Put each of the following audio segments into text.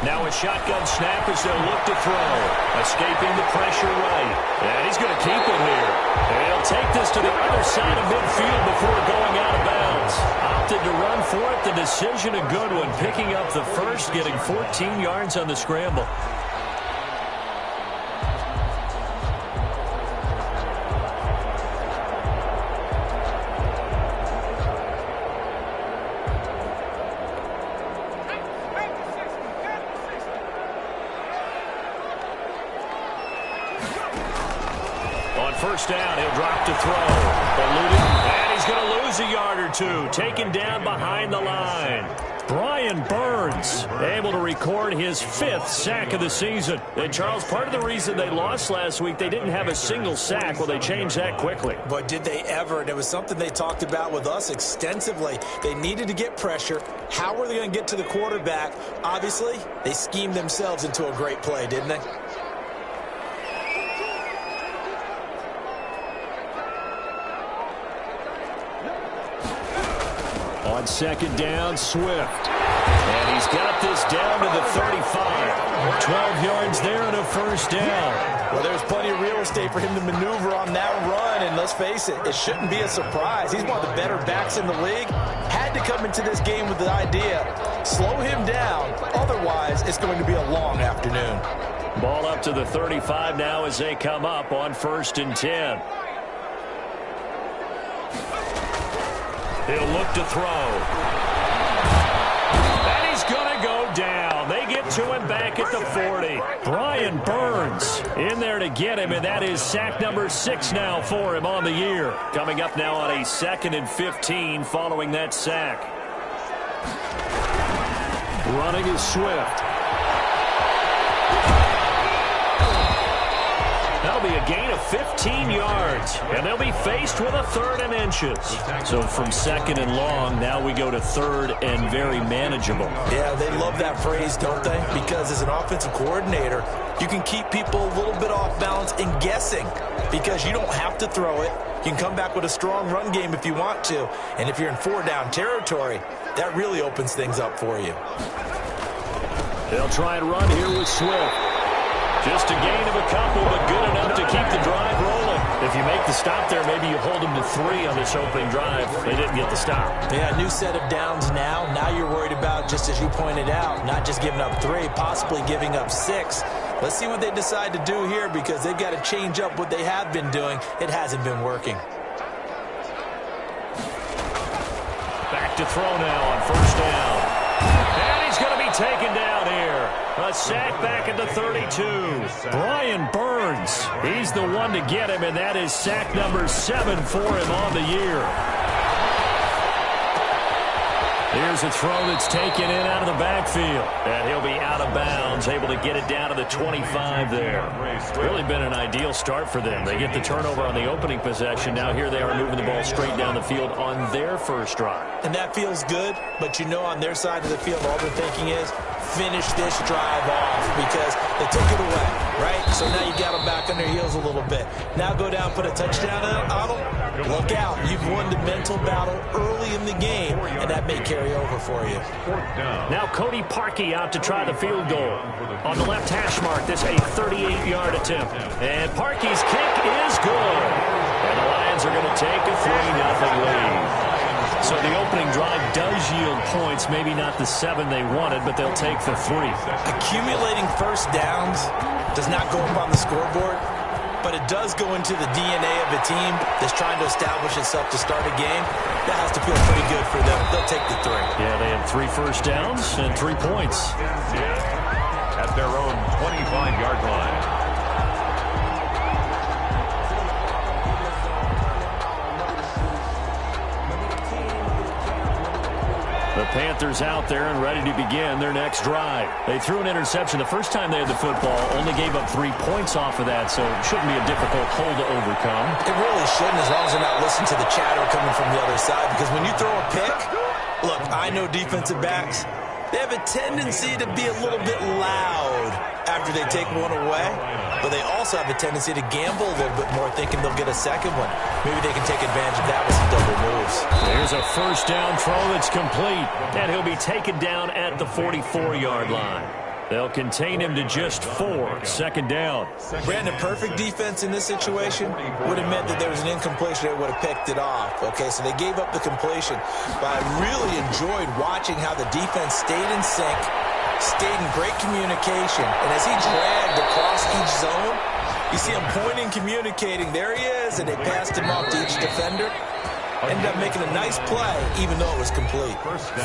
Now a shotgun snap as they'll look to throw. Escaping the pressure right. And he's going to keep it here. And he'll take this to the other side of midfield before going out of bounds. Opted to run for it. The decision a good one. Picking up the first, getting 14 yards on the scramble. First down, he'll drop to throw. Eluded, and he's going to lose a yard or two. Taken down behind the line. Brian Burns able to record his 5th sack of the season. And, Charles, part of the reason they lost last week, they didn't have a single sack. Well, they changed that quickly. But did they ever? And it was something they talked about with us extensively. They needed to get pressure. How were they going to get to the quarterback? Obviously, they schemed themselves into a great play, didn't they? On second down, Swift. And he's got this down to the 35. 12 yards there and a first down. Well, there's plenty of real estate for him to maneuver on that run. And let's face it, it shouldn't be a surprise. He's one of the better backs in the league. Had to come into this game with the idea, slow him down. Otherwise, it's going to be a long afternoon. Ball up to the 35 now as they come up on 1st and 10. He'll look to throw. And he's going to go down. They get to him back at the 40. Brian Burns in there to get him, and that is sack number 6 now for him on the year. Coming up now on a 2nd and 15 following that sack. Running is Swift. That'll be a gain of 15 yards, and they'll be faced with a 3rd and inches. So from 2nd and long, now we go to 3rd and very manageable. Yeah, they love that phrase, don't they? Because as an offensive coordinator, you can keep people a little bit off balance and guessing because you don't have to throw it. You can come back with a strong run game if you want to. And if you're in 4-down territory, that really opens things up for you. They'll try and run here with Swift. Just a gain of a couple, but good enough to keep the drive rolling. If you make the stop there, maybe you hold them to 3 on this opening drive. They didn't get the stop. Yeah, new set of downs now. Now you're worried about, just as you pointed out, not just giving up 3, possibly giving up 6. Let's see what they decide to do here because they've got to change up what they have been doing. It hasn't been working. Back to throw now on 1st down. And he's going to be taken down here. A sack back at the 32. Brian Burns, he's the one to get him, and that is sack number 7 for him on the year. Here's a throw that's taken in out of the backfield. And he'll be out of bounds, able to get it down to the 25 there. Really been an ideal start for them. They get the turnover on the opening possession. Now here they are moving the ball straight down the field on their first drive. And that feels good, but you know on their side of the field, all they're thinking is, finish this drive off because they took it away, right? So now you got them back on their heels a little bit. Now go down, put a touchdown on them. Look out. You've won the mental battle early in the game, and that may carry over for you. Now Cody Parkey out to try the field goal. On the left hash mark, this a 38-yard attempt. And Parkey's kick is good. And the Lions are going to take a 3-0 lead. So the opening drive does yield points, maybe not the 7 they wanted, but they'll take the 3. Accumulating first downs does not go up on the scoreboard, but it does go into the DNA of a team that's trying to establish itself to start a game. That has to feel pretty good for them. They'll take the 3. Yeah, they had 3 first downs and 3 points. At their own 25-yard line. The Panthers out there and ready to begin their next drive. They threw an interception the first time they had the football, only gave up 3 points off of that, so it shouldn't be a difficult hole to overcome. It really shouldn't, as long as they're not listening to the chatter coming from the other side, because when you throw a pick, look, I know defensive backs, they have a tendency to be a little bit loud after they take one away, but they also have a tendency to gamble a little bit more, thinking they'll get a second one. Maybe they can take advantage of that with some double moves. There's a first down throw that's complete, and he'll be taken down at the 44-yard line. They'll contain him to just 4. Second down. Brandon, perfect defense in this situation would have meant that there was an incompletion that would have picked it off. Okay, so they gave up the completion. But I really enjoyed watching how the defense stayed in sync, stayed in great communication. And as he dragged across each zone, you see him pointing, communicating. There he is, and they passed him off to each defender. Ended up making a nice play, even though it was complete.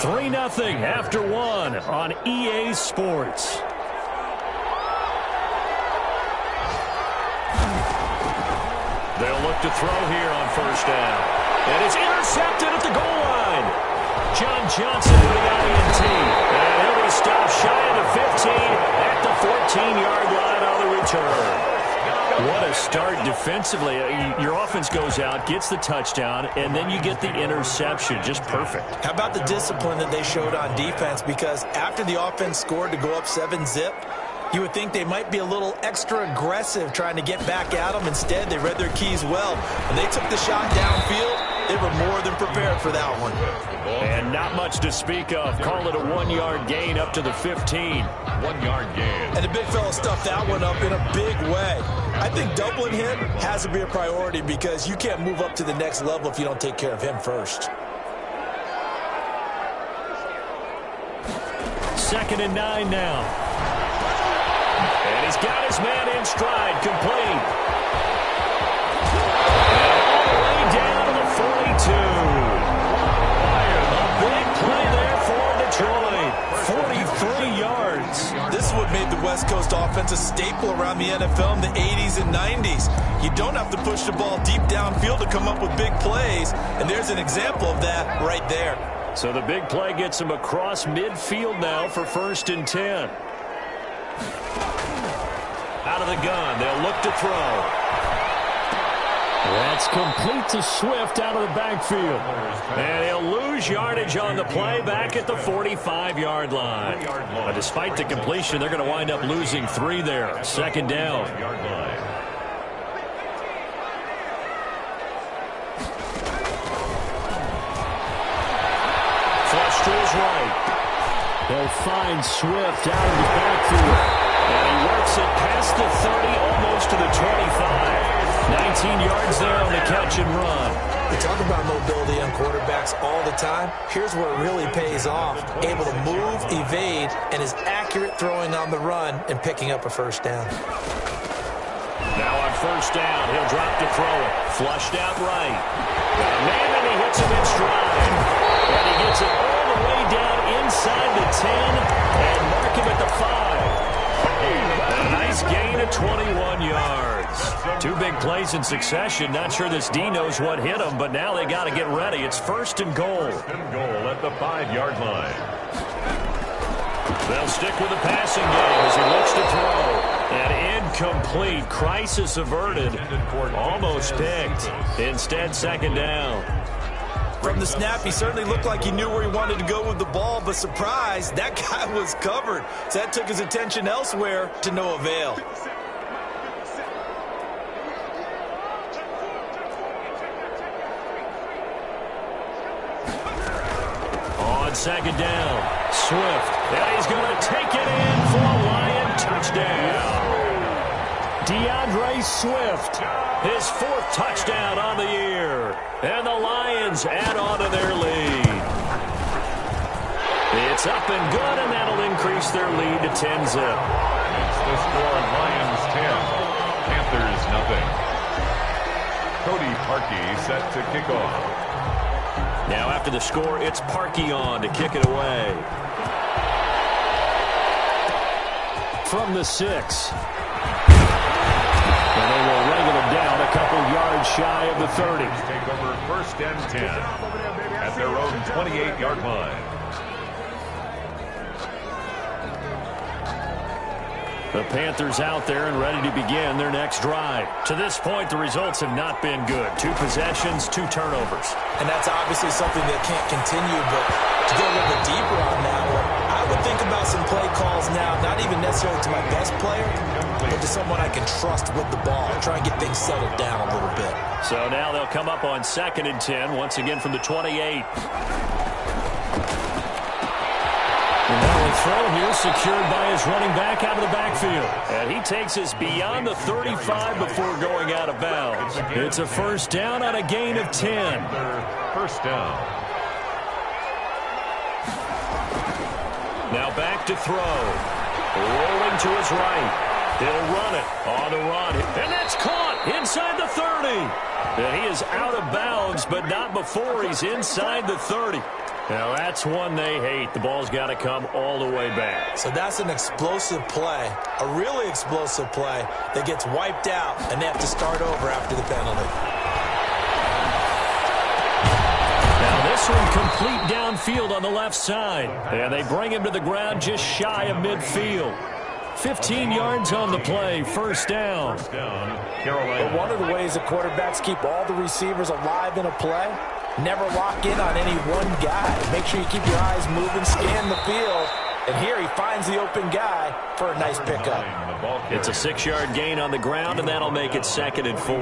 3-0 after 1 on EA Sports. They'll look to throw here on first down. And it's intercepted at the goal line. John Johnson for the INT. And he'll be stopped shy of the 15 at the 14-yard line on the return. What a start defensively. Your offense goes out, gets the touchdown, and then you get the interception. Just perfect. How about the discipline that they showed on defense? Because after the offense scored to go up 7-zip, you would think they might be a little extra aggressive trying to get back at them. Instead, they read their keys well. When they took the shot downfield, they were more than prepared for that one. And not much to speak of. Call it a 1-yard gain up to the 15. 1-yard gain. And the big fella stuffed that one up in a big way. I think doubling him has to be a priority because you can't move up to the next level if you don't take care of him first. 2nd and 9 now. And he's got his man in stride, complete. And all the way down to the 42. A big play there for Detroit. 43 yards. This is what made the West Coast offense a staple around the NFL in the 80s and 90s. You don't have to push the ball deep downfield to come up with big plays, and there's an example of that right there. So the big play gets him across midfield now for 1st and 10. Out of the gun, they'll look to throw. That's complete to Swift out of the backfield. And he'll lose yardage on the play back at the 45-yard line. But despite the completion, they're going to wind up losing 3 there. 2nd down. Flush to his right. They'll find Swift out of the backfield. And he works it past the 30, almost to the 25. 19 yards there on the catch and run. We talk about mobility on quarterbacks all the time. Here's where it really pays off. Able to move, evade, and is accurate throwing on the run and picking up a 1st down. Now on 1st down, he'll drop to throw it. Flushed out right. Man, and he hits him in stride. And he gets it all the way down inside the 10 and mark him at the 5. A nice gain of 21 yards. 2 big plays in succession. Not sure this D knows what hit him, but now they got to get ready. It's 1st and goal. 1st and goal at the 5-yard line. They'll stick with the passing game as he looks to throw. And incomplete. Crisis averted. Almost picked. Instead, 2nd down. From the snap, he certainly looked like he knew where he wanted to go with the ball, but surprise, that guy was covered. So that took his attention elsewhere to no avail. On 2nd down, Swift, and he's going to take it in for a Lion touchdown. DeAndre Swift, his 4th touchdown on the year. And the Lions add on to their lead. It's up and good, and that'll increase their lead to 10-zip. It's the score, Lions 10, Panthers nothing. Cody Parkey set to kick off. Now after the score, it's Parkey on to kick it away. From the 6. And they will wrangle him down a couple yards shy of the 30. Take over 1st and 10 at their own 28-yard line. The Panthers out there and ready to begin their next drive. To this point, the results have not been good. 2 possessions, 2 turnovers. And that's obviously something that can't continue, but to go a little bit deeper on that one, I would think about some play calls now, not even necessarily to my best player, but to someone I can trust with the ball and try and get things settled down a little bit. So now they'll come up on 2nd and 10, once again from the 28. And that'll throw here secured by his running back out of the backfield. And he takes us beyond the 35 before going out of bounds. It's a first down on a gain of 10. First down. Now back to throw. Rolling to his right. He'll run it on the run. And that's caught inside the 30. And he is out of bounds, but not before he's inside the 30. Now, that's one they hate. The ball's got to come all the way back. So that's an explosive play, a really explosive play that gets wiped out, and they have to start over after the penalty. Now, this one complete downfield on the left side. And they bring him to the ground just shy of midfield. 15 yards on the play, first down. But one of the ways that quarterbacks keep all the receivers alive in a play, never lock in on any one guy. Make sure you keep your eyes moving, scan the field. And here he finds the open guy for a nice pickup. It's a 6-yard gain on the ground, and that'll make it 2nd and 4.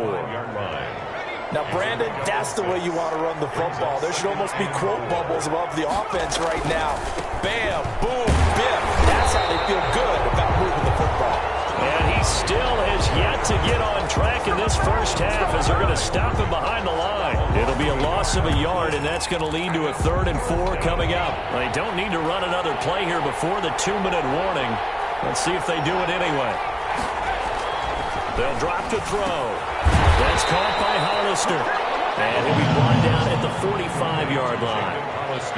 Now, Brandon, that's the way you want to run the football. There should almost be quote bubbles above the offense right now. Bam, boom, biff. That's how they feel good about moving the football. And he still has yet to get on track in this first half as they're going to stop him behind the line. It'll be a loss of a yard, and that's going to lead to a 3rd and 4 coming up. They don't need to run another play here before the 2-minute warning. Let's see if they do it anyway. They'll drop to throw. That's caught by Hollister. And he'll be brought down at the 45-yard line.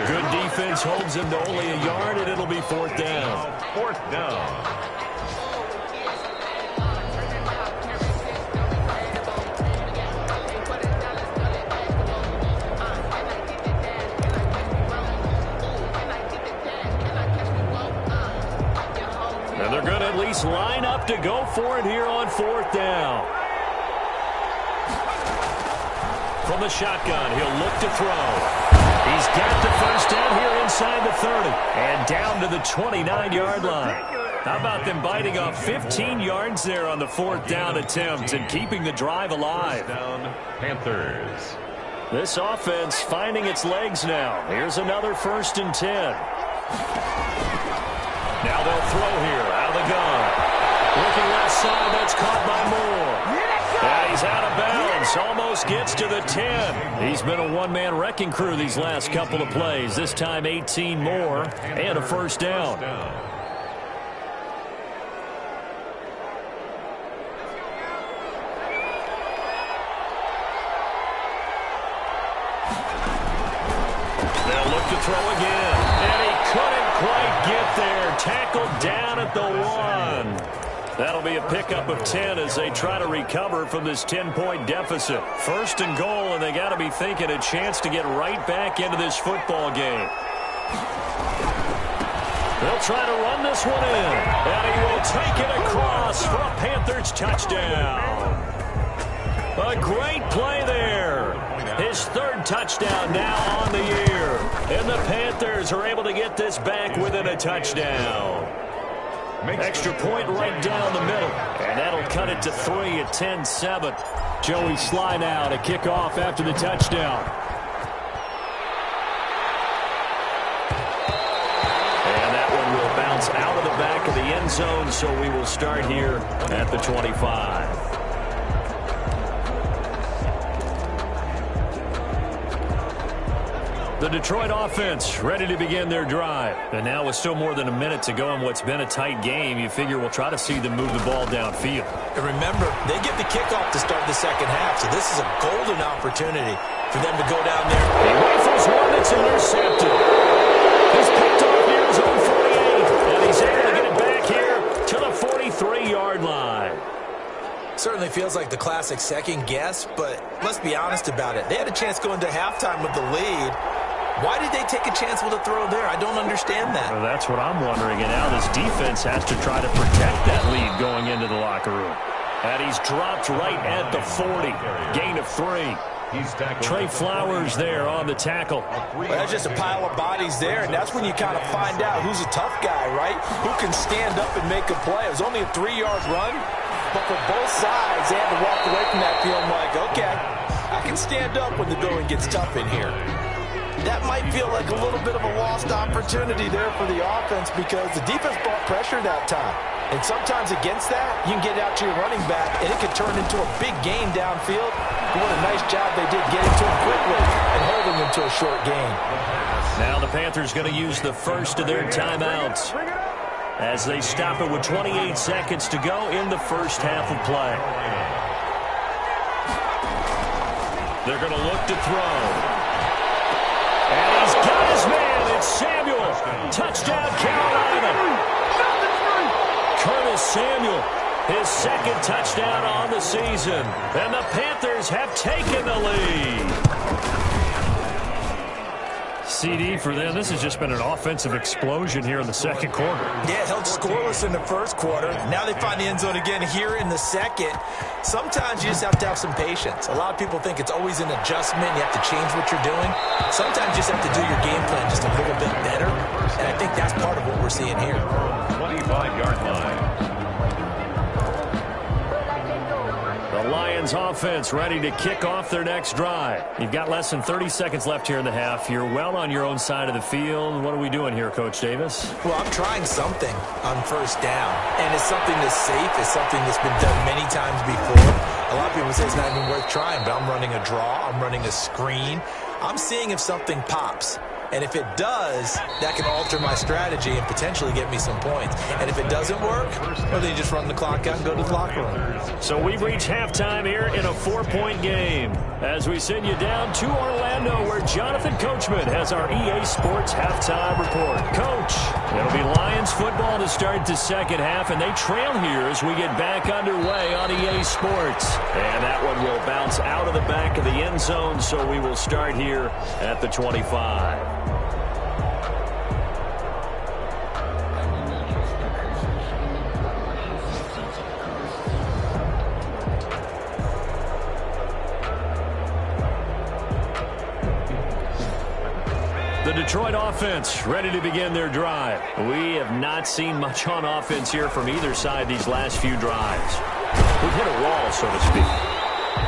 Good defense holds him to only a yard, and it'll be 4th down. 4th down. And they're going to at least line up to go for it here on 4th down. From the shotgun, he'll look to throw. He's got the first down here inside the 30 and down to the 29-yard line. How about them biting off 15 yards there on the 4th down attempt and keeping the drive alive? Down, Panthers. This offense finding its legs now. Here's another 1st and 10. Now they'll throw here out of the gun. Looking left side, that's caught by Moore. And he's out of bounds, almost gets to the 10. He's been a one-man wrecking crew these last couple of plays. This time 18 more and a first down. They'll look to throw again. And he couldn't quite get there. Tackled down at the 1. That'll be a pickup of 10 as they try to recover from this 10-point deficit. 1st and goal, and they got to be thinking a chance to get right back into this football game. They'll try to run this one in, and he will take it across for a Panthers touchdown. A great play there. His 3rd touchdown now on the year. And the Panthers are able to get this back within a touchdown. Extra point right down the middle. And that'll cut it to 3 at 10-7. Joey Sly now to kick off after the touchdown. And that one will bounce out of the back of the end zone, so we will start here at the 25. The Detroit offense ready to begin their drive. And now with still more than a minute to go in what's been a tight game, you figure we'll try to see them move the ball downfield. And remember, they get the kickoff to start the second half, so this is a golden opportunity for them to go down there. He rifles one that's intercepted. He's picked off near his own 48, and he's able to get it back here to the 43-yard line. Certainly feels like the classic second guess, but let's be honest about it. They had a chance going to halftime with the lead. Why did they take a chance with a throw there? I don't understand that. Well, that's what I'm wondering. And now this defense has to try to protect that lead going into the locker room. And he's dropped right at the 40. Gain of 3. Trey Flowers there on the tackle. Well, that's just a pile of bodies there, and that's when you kind of find out who's a tough guy, right? Who can stand up and make a play. It was only a 3-yard run, but for both sides, they had to walk away from that feeling like, okay, I can stand up when the going gets tough in here. that might feel like a little bit of a lost opportunity there for the offense because the defense brought pressure that time. And sometimes against that, you can get out to your running back, and it can turn into a big gain downfield. But what a nice job they did getting to him quickly and holding him to a short gain. Now the Panthers going to use the first of their timeouts as they stop it with 28 seconds to go in the first half of play. They're going to look to throw. And he's got his man. It's Samuel. Touchdown, Carolina. Curtis Samuel, his second touchdown on the season. And the Panthers have taken the lead. CD for them, this has just been an offensive explosion here in the second quarter. Yeah, held scoreless in the first quarter. Now they find the end zone again here in the second. Sometimes you just have to have some patience. A lot of people think it's always an adjustment. You have to change what you're doing. Sometimes you just have to do your game plan just a little bit better. And I think that's part of what we're seeing here. 25-yard line. The Lions offense ready to kick off their next drive. You've got less than 30 seconds left here in the half. You're well on your own side of the field. What are we doing here, Coach Davis? Well, I'm trying something on first down. And it's something that's safe. It's something that's been done many times before. A lot of people say it's not even worth trying, but I'm running a draw. I'm running a screen. I'm seeing if something pops. And if it does, that can alter my strategy and potentially get me some points. And if it doesn't work, well, then you just run the clock out and go to the locker room. So we've reached halftime here in a 4-point game as we send you down to Orlando where Jonathan Coachman has our EA Sports halftime report. Coach, it'll be Lions football to start the second half, and they trail here as we get back underway on EA Sports. And that one will bounce out of the back of the end zone, so we will start here at the 25. The Detroit offense ready to begin their drive. We have not seen much on offense here from either side these last few drives. We've hit a wall, so to speak.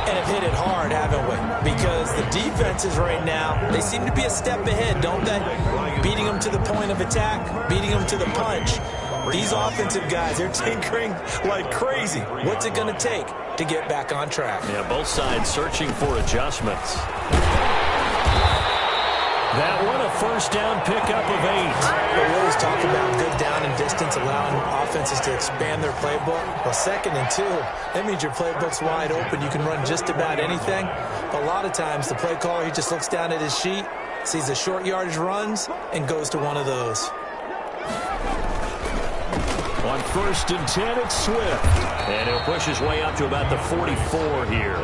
And have hit it hard, haven't we? Because the defenses right now, they seem to be a step ahead, don't they? Beating them to the point of attack, beating them to the punch. These offensive guys, they're tinkering like crazy. What's it going to take to get back on track? Yeah, both sides searching for adjustments. That one, a first down pickup of 8. We always talk about good down and distance, allowing offenses to expand their playbook. Well, 2nd and 2, that means your playbook's wide open. You can run just about anything. But a lot of times, the play caller, he just looks down at his sheet, sees the short yardage runs, and goes to one of those. On 1st and 10, it's Swift. And he'll push his way up to about the 44 here.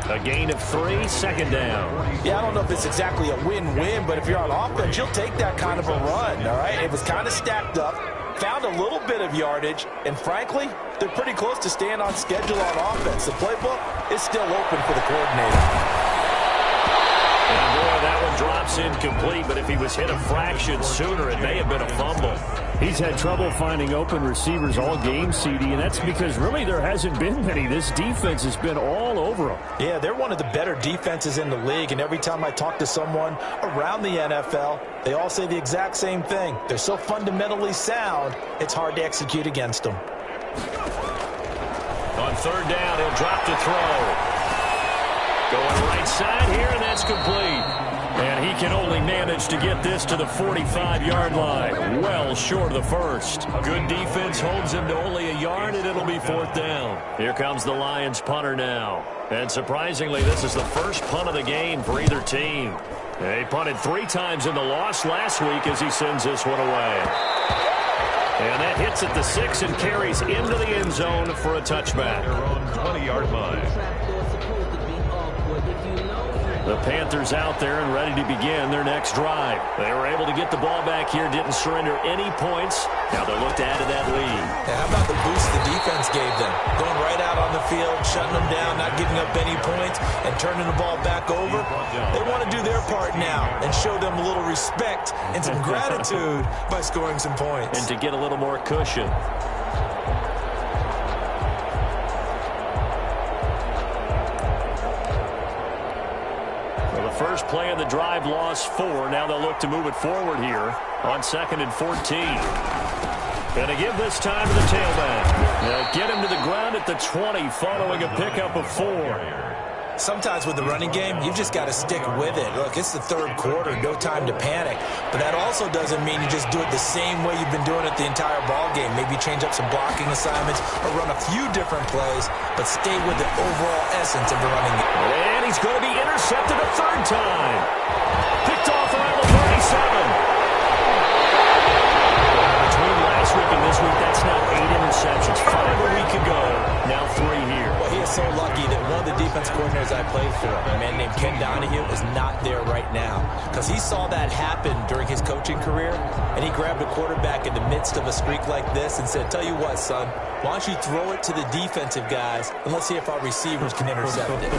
A gain of 3, second down. Yeah, I don't know if it's exactly a win-win, but if you're on offense, you'll take that kind of a run, all right? It was kind of stacked up, found a little bit of yardage, and frankly, they're pretty close to staying on schedule on offense. The playbook is still open for the coordinator. And boy, that one drops incomplete, but if he was hit a fraction sooner, it may have been a fumble. He's had trouble finding open receivers all game, CD, and that's because really there hasn't been many. This defense has been all over him. Yeah, they're one of the better defenses in the league, and every time I talk to someone around the NFL, they all say the exact same thing. They're so fundamentally sound, it's hard to execute against them. On 3rd down, he'll drop to throw. Going right side here, and that's complete. And he can only manage to get this to the 45-yard line. Well short of the first. Good defense holds him to only a yard, and it'll be 4th down. Here comes the Lions punter now. And surprisingly, this is the first punt of the game for either team. They punted 3 times in the loss last week as he sends this one away. And that hits at the 6 and carries into the end zone for a touchback. Their own 20-yard line. The Panthers out there and ready to begin their next drive. They were able to get the ball back here, didn't surrender any points. Now they look to add to that lead. Yeah, how about the boost the defense gave them? Going right out on the field, shutting them down, not giving up any points, and turning the ball back over. They want to do their part now and show them a little respect and some gratitude by scoring some points. And to get a little more cushion. First play of the drive lost 4. Now they'll look to move it forward here on 2nd and 14. Going to give this time to the tailback. They'll get him to the ground at the 20 following a pickup of 4. Sometimes with the running game, you've just got to stick with it. Look, it's the third quarter, no time to panic. But that also doesn't mean you just do it the same way you've been doing it the entire ball game. Maybe change up some blocking assignments or run a few different plays, but stay with the overall essence of the running game. And he's going to be intercepted a third time. Picked off around the 37. Between last week and this week, that's now 8 interceptions. 5 a week ago, now 3 here. Well, he is so lucky that one of the defense coordinators I played for, a man named Ken Donahue, is not there right now. Because he saw that happen during his coaching career, and he grabbed a quarterback in the midst of a streak like this and said, tell you what, son, why don't you throw it to the defensive guys, and let's see if our receivers can intercept it.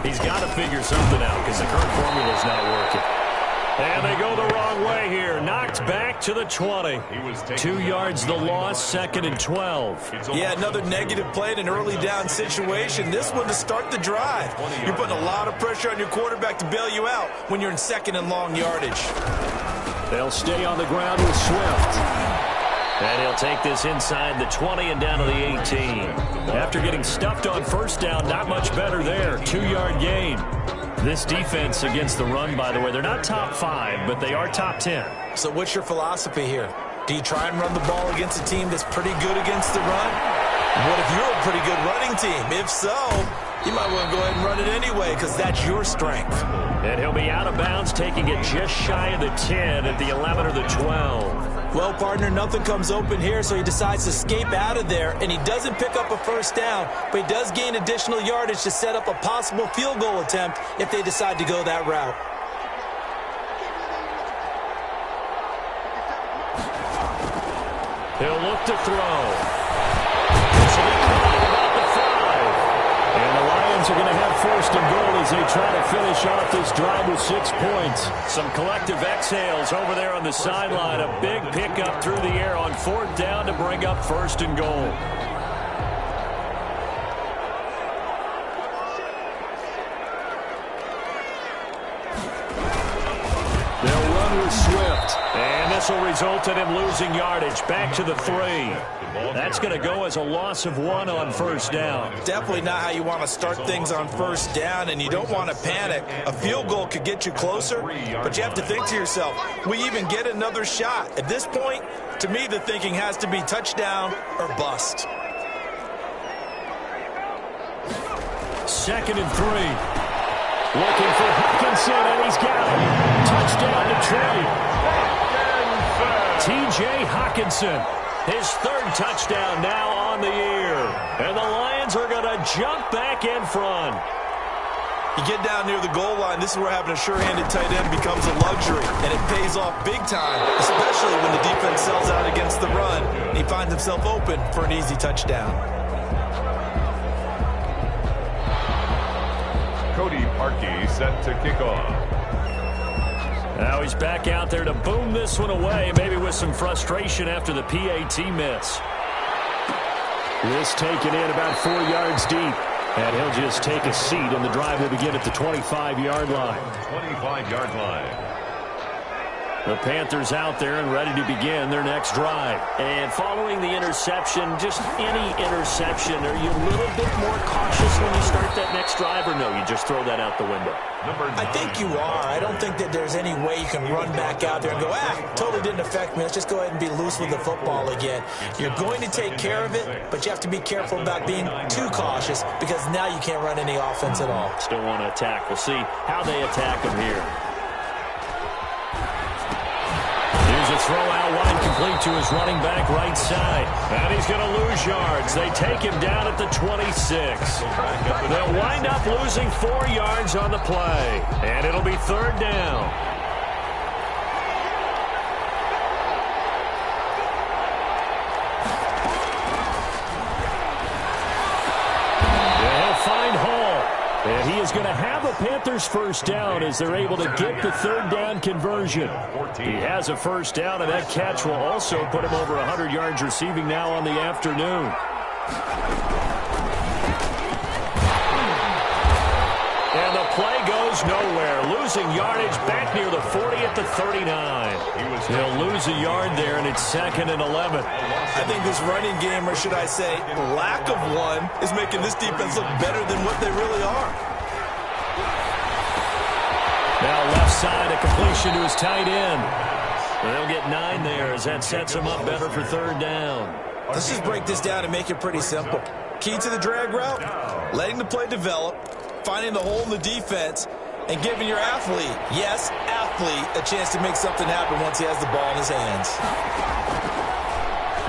He's got to figure something out because the current formula is not working. And they go the wrong way here. Knocked back to the 20. 2 yards the loss, 2nd and 12. Yeah, another negative play in an early down situation. This one to start the drive. You're putting a lot of pressure on your quarterback to bail you out when you're in 2nd and long yardage. They'll stay on the ground with Swift. And he'll take this inside the 20 and down to the 18. After getting stuffed on first down, not much better there. 2-yard gain. This defense against the run, by the way, they're not top 5, but they are top 10. So what's your philosophy here? Do you try and run the ball against a team that's pretty good against the run? What if you're a pretty good running team? If so, you might want to go ahead and run it anyway because that's your strength. And he'll be out of bounds, taking it just shy of the 10 at the 11 or the 12. Well, partner, nothing comes open here, so he decides to escape out of there, and he doesn't pick up a first down, but he does gain additional yardage to set up a possible field goal attempt if they decide to go that route. He'll look to throw. So they come up about the 5. And the Lions are going to have 1st and goal as they try to finish off this drive with 6 points. Some collective exhales over there on the sideline. A big pickup through the air on 4th down to bring up 1st and goal. They'll run with Swift. And this will result in him losing yardage. Back to the 3. That's going to go as a loss of 1 on 1st down. Definitely not how you want to start things on 1st down, and you don't want to panic. A field goal could get you closer, but you have to think to yourself, we even get another shot. At this point, to me, the thinking has to be touchdown or bust. 2nd and 3. Looking for Hawkinson, and he's got him. Touchdown Detroit. T.J. Hawkinson, his 3rd touchdown now on the year. And the Lions are going to jump back in front. You get down near the goal line, this is where having a sure-handed tight end becomes a luxury, and it pays off big time, especially when the defense sells out against the run, and he finds himself open for an easy touchdown. Cody Parkey set to kick off. Now he's back out there to boom this one away, maybe with some frustration after the PAT miss. This taken in about 4 yards deep. And he'll just take a seat, and the drive will begin at the 25-yard line. 25-yard line. The Panthers out there and ready to begin their next drive. And following the interception, just any interception, are you a little bit more cautious when you start that next drive, or no, you just throw that out the window? I think you are. I don't think that there's any way you can run back out there and go, totally didn't affect me. Let's just go ahead and be loose with the football again. You're going to take care of it, but you have to be careful about being too cautious because now you can't run any offense at all. Still want to attack. We'll see how they attack him here. Here's a throw out wide, complete to his running back right side. And he's going to lose yards. They take him down at the 26. They'll wind up losing 4 yards on the play. And it'll be 3rd down. They'll find Hall. And he is going to have a Panthers 1st down as they're able to get the 3rd down conversion. He has a 1st down, and that catch will also put him over 100 yards receiving now on the afternoon. And the play goes goes nowhere. Losing yardage back near the 40 at the 39. He'll lose a yard there, and it's 2nd and 11. I think this running game, or should I say lack of one, is making this defense look better than what they really are. Now left side, a completion to his tight end. They'll get 9 there as that sets him up better for 3rd down. Let's just break this down and make it pretty simple. Key to the drag route, letting the play develop, finding the hole in the defense, and giving your athlete, yes, athlete, a chance to make something happen once he has the ball in his hands.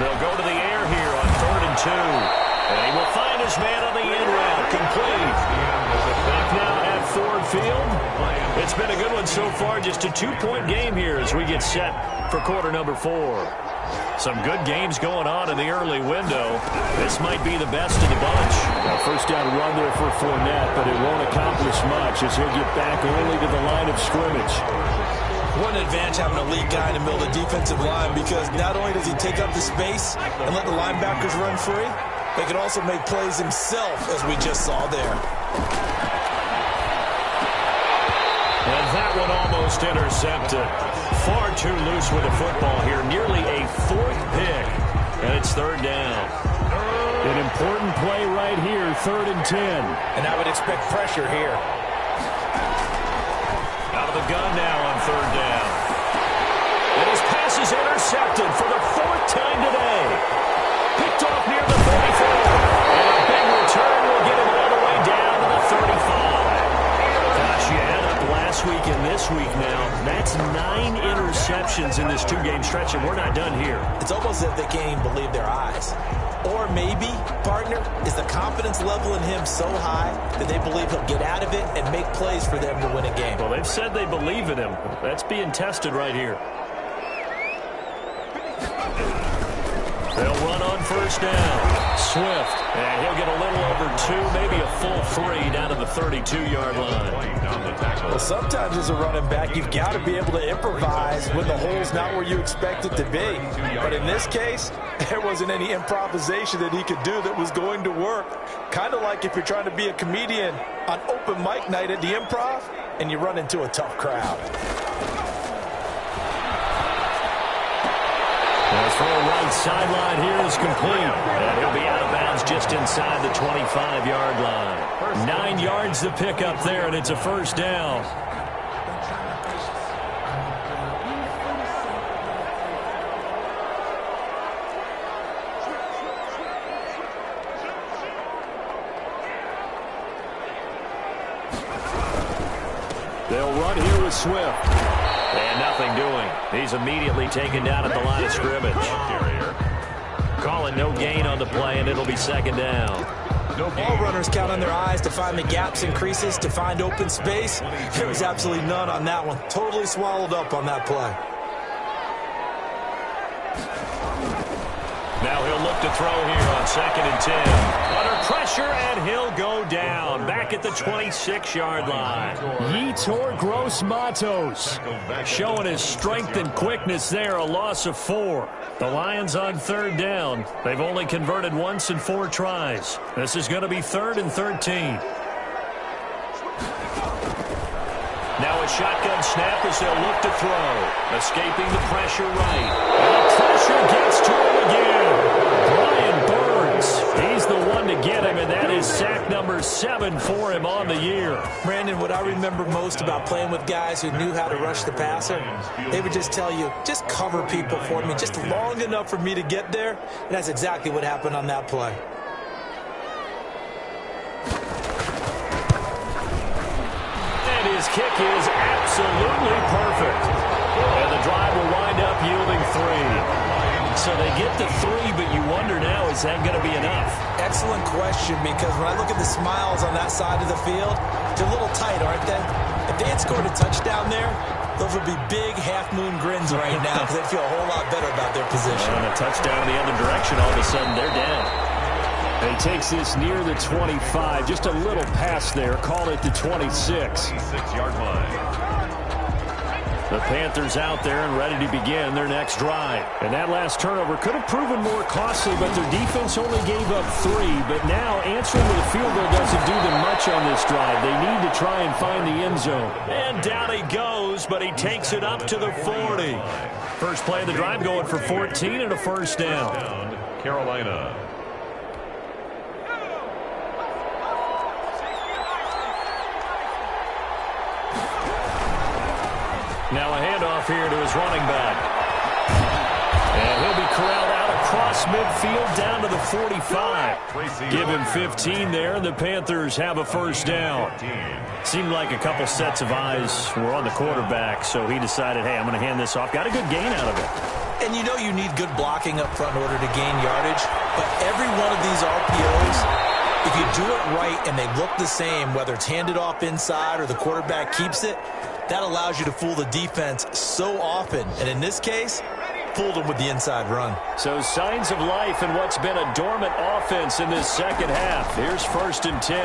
They'll go to the air here on 3rd and 2. And he will find his man on the in route. Complete. Back now at Ford Field. It's been a good one so far. Just a 2-point game here as we get set for quarter number 4. Some good games going on in the early window. This might be the best of the bunch. A first down run there for Fournette, but it won't accomplish much as he'll get back only to the line of scrimmage. What an advantage having a lead guy in the middle of the defensive line, because not only does he take up the space and let the linebackers run free, he can also make plays himself, as we just saw there. And that one almost intercepted. Far too loose with the football here. Nearly a 4th pick. And it's 3rd down. An important play right here, 3rd and 10. And I would expect pressure here. Out of the gun now on 3rd down. And his pass is intercepted for the 4th time today. Picked off near the 34. And a big return will get him all the way down to the 35. Gosh, you add up last week and this week now. That's 9 interceptions in this 2-game stretch, and we're not done here. It's almost as if they can't even believe their eyes. Or maybe, partner, is the confidence level in him so high that they believe he'll get out of it and make plays for them to win a game. Well, they've said they believe in him. That's being tested right here. They'll run on 1st down. Swift, and he'll get a little over 2, maybe a full 3 down to the 32-yard line. Well, sometimes as a running back, you've got to be able to improvise when the hole's not where you expect it to be. But in this case, there wasn't any improvisation that he could do that was going to work. Kind of like if you're trying to be a comedian on open mic night at the Improv and you run into a tough crowd. The throw right sideline here is complete. And he'll be out of bounds just inside the 25-yard line. 9 yards to pick up there, and it's a 1st down. They'll run here with Swift. And nothing doing. He's immediately taken down at the line of scrimmage. Calling no gain on the play, and it'll be 2nd down. All runners count on their eyes to find the gaps and creases, to find open space. There was absolutely none on that one. Totally swallowed up on that play. Now he'll look to throw here on 2nd and 10. Under pressure, and he'll go down. Back at the 26-yard line. Yetur Gross-Matos showing his strength and quickness there, a loss of 4. The Lions on 3rd down. They've only converted once in 4 tries. This is going to be 3rd and 13. Now a shotgun snap as they'll look to throw. Escaping the pressure right. And the pressure gets to him again. Brian Burns, he's the one to get him, and that is sack number 7 for him on the year. Brandon, what I remember most about playing with guys who knew how to rush the passer, they would just tell you, just cover people for me, just long enough for me to get there. And that's exactly what happened on that play. His kick is absolutely perfect. And the drive will wind up yielding 3. So they get to 3, but you wonder now, is that going to be enough? Excellent question, because when I look at the smiles on that side of the field, they're a little tight, aren't they? If they had scored a touchdown there, those would be big half-moon grins right now because they'd feel a whole lot better about their position. And a touchdown in the other direction, all of a sudden they're down. And he takes this near the 25. Just a little pass there. Call it the 26. 26-yard line. The Panthers out there and ready to begin their next drive. And that last turnover could have proven more costly, but their defense only gave up 3. But now answering with a field goal doesn't do them much on this drive. They need to try and find the end zone. And down he goes, but he takes it up to the 40. First play of the drive going for 14 and a first down. Carolina. Now a handoff here to his running back. And he'll be corralled out across midfield down to the 45. Give him 15 there, and the Panthers have a first down. Seemed like a couple sets of eyes were on the quarterback, so he decided, hey, I'm going to hand this off. Got a good gain out of it. And you know you need good blocking up front in order to gain yardage, but every one of these RPOs, if you do it right and they look the same, whether it's handed off inside or the quarterback keeps it, that allows you to fool the defense so often. And in this case, fooled them with the inside run. So signs of life in what's been a dormant offense in this second half. Here's 1st and 10.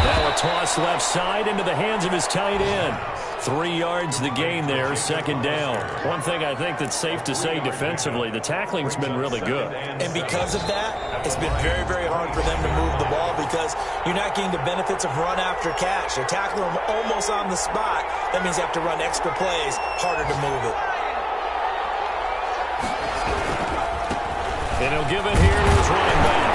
Now a toss left side into the hands of his tight end. 3 yards the gain there, second down. One thing I think that's safe to say defensively, the tackling's been really good. And because of that, it's been very, very hard for them to move the ball because you're not getting the benefits of run after catch. They're tackling them almost on the spot. That means you have to run extra plays, harder to move it. And he'll give it here to his running back.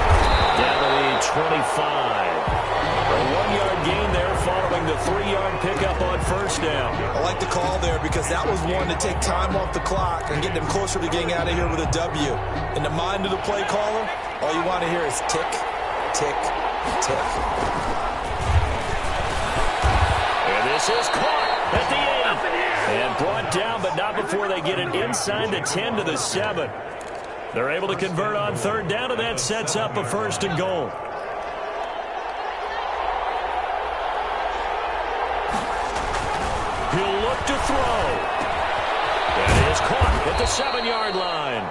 Down to the 25. A 1-yard gain there following the 3-yard pickup on first down. I like the call there because that was one to take time off the clock and get them closer to getting out of here with a W. In the mind of the play caller, all you want to hear is tick, tick, tick. And this is caught at the 8. And brought down, but not before they get it inside the 10 to the 7. They're able to convert on third down, and that sets up a 1st and goal. He'll look to throw. That is caught at the 7-yard line.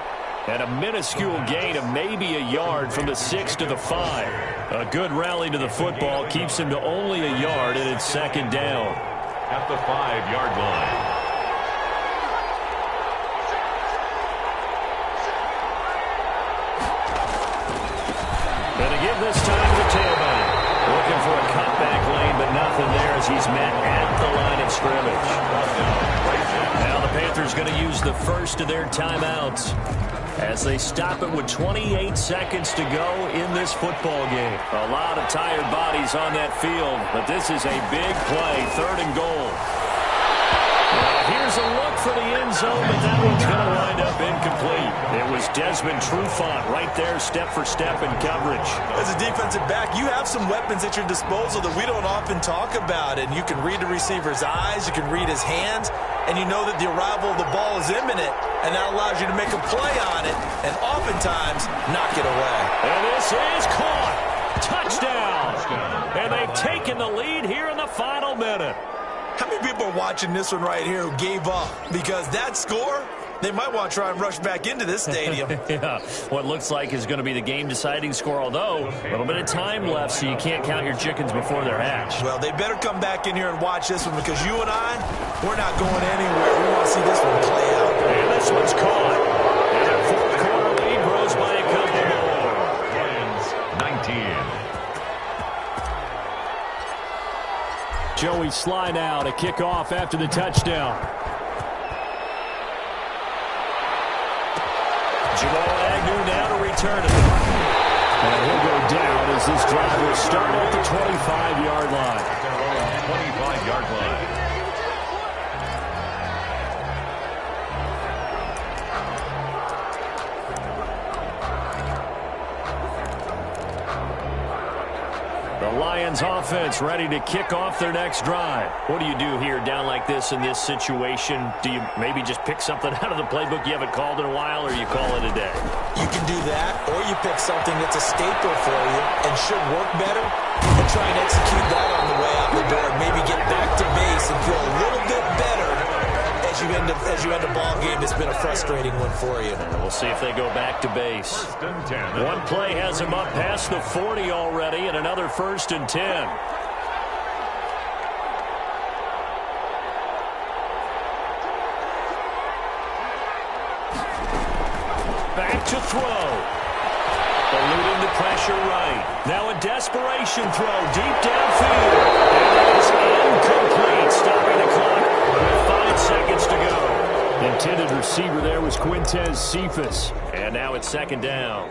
And a minuscule gain of maybe a yard from the 6 to the 5. A good rally to the football keeps him to only a yard, and it's second down. At the 5-yard line. And again this time to the tailback. Looking for a cutback lane, but nothing there as he's met at the line of scrimmage. Now the Panthers going to use the first of their timeouts as they stop it with 28 seconds to go in this football game. A lot of tired bodies on that field, but this is a big play, 3rd and goal. Here's a look for the end zone, but that one's going to wind up incomplete. It was Desmond Trufant right there, step for step in coverage. As a defensive back, you have some weapons at your disposal that we don't often talk about. And you can read the receiver's eyes, you can read his hands, and you know that the arrival of the ball is imminent, and that allows you to make a play on it and oftentimes knock it away. And this is caught. Touchdown. And they've taken the lead here in the final minute. How many people are watching this one right here who gave up? Because that score, they might want to try and rush back into this stadium. Yeah, what looks like is going to be the game-deciding score, although a little bit of time left, so you can't count your chickens before they're hatched. Well, they better come back in here and watch this one because you and I, we're not going anywhere. We want to see this one play out. And this one's caught. And their 4th quarter lead grows by a couple more. Lions 19. Joey Sly now to kick off after the touchdown. Jamal Agnew now to return it. And he'll go down as this drive will start at the 25-yard line. 25-yard line. The Lions offense ready to kick off their next drive. What do you do here down like this in this situation? Do you maybe just pick something out of the playbook you haven't called in a while, or you call it a day? You can do that, or you pick something that's a staple for you and should work better and try and execute that on the way out the door. Maybe get back to base and feel a little bit better as you end a ball game that's been a frustrating one for you. And we'll see if they go back to base. 1st and 10. One play has him up past the 40 already, and another 1st and 10. Back to throw. Eluding the pressure right. Now a desperation throw deep downfield. And it is incomplete, stopping the clock with 5 seconds to go. Intended receiver there was Quintez Cephas. And now it's second down.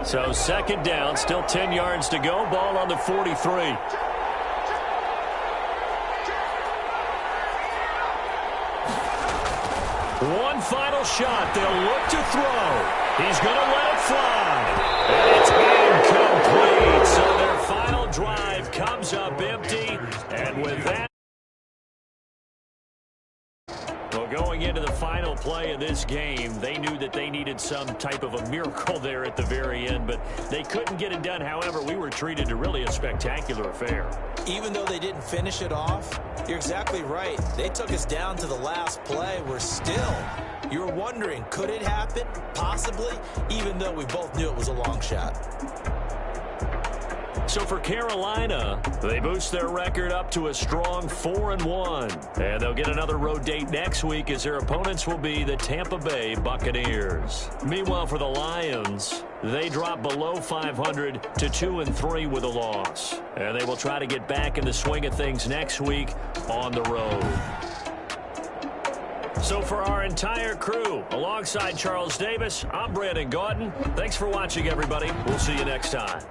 So second down, still 10 yards to go. Ball on the 43. One final shot. They'll look to throw. He's going to let it fly. And it's incomplete. So their final drive comes up empty. And with that, going into the final play of this game, they knew that they needed some type of a miracle there at the very end, but they couldn't get it done. However, we were treated to really a spectacular affair. Even though they didn't finish it off, you're exactly right. They took us down to the last play. We're still, you were wondering, could it happen? Possibly, even though we both knew it was a long shot. So for Carolina, they boost their record up to a strong 4-1. And they'll get another road date next week as their opponents will be the Tampa Bay Buccaneers. Meanwhile, for the Lions, they drop below 500 to 2-3 with a loss. And they will try to get back in the swing of things next week on the road. So for our entire crew, alongside Charles Davis, I'm Brandon Gaudin. Thanks for watching, everybody. We'll see you next time.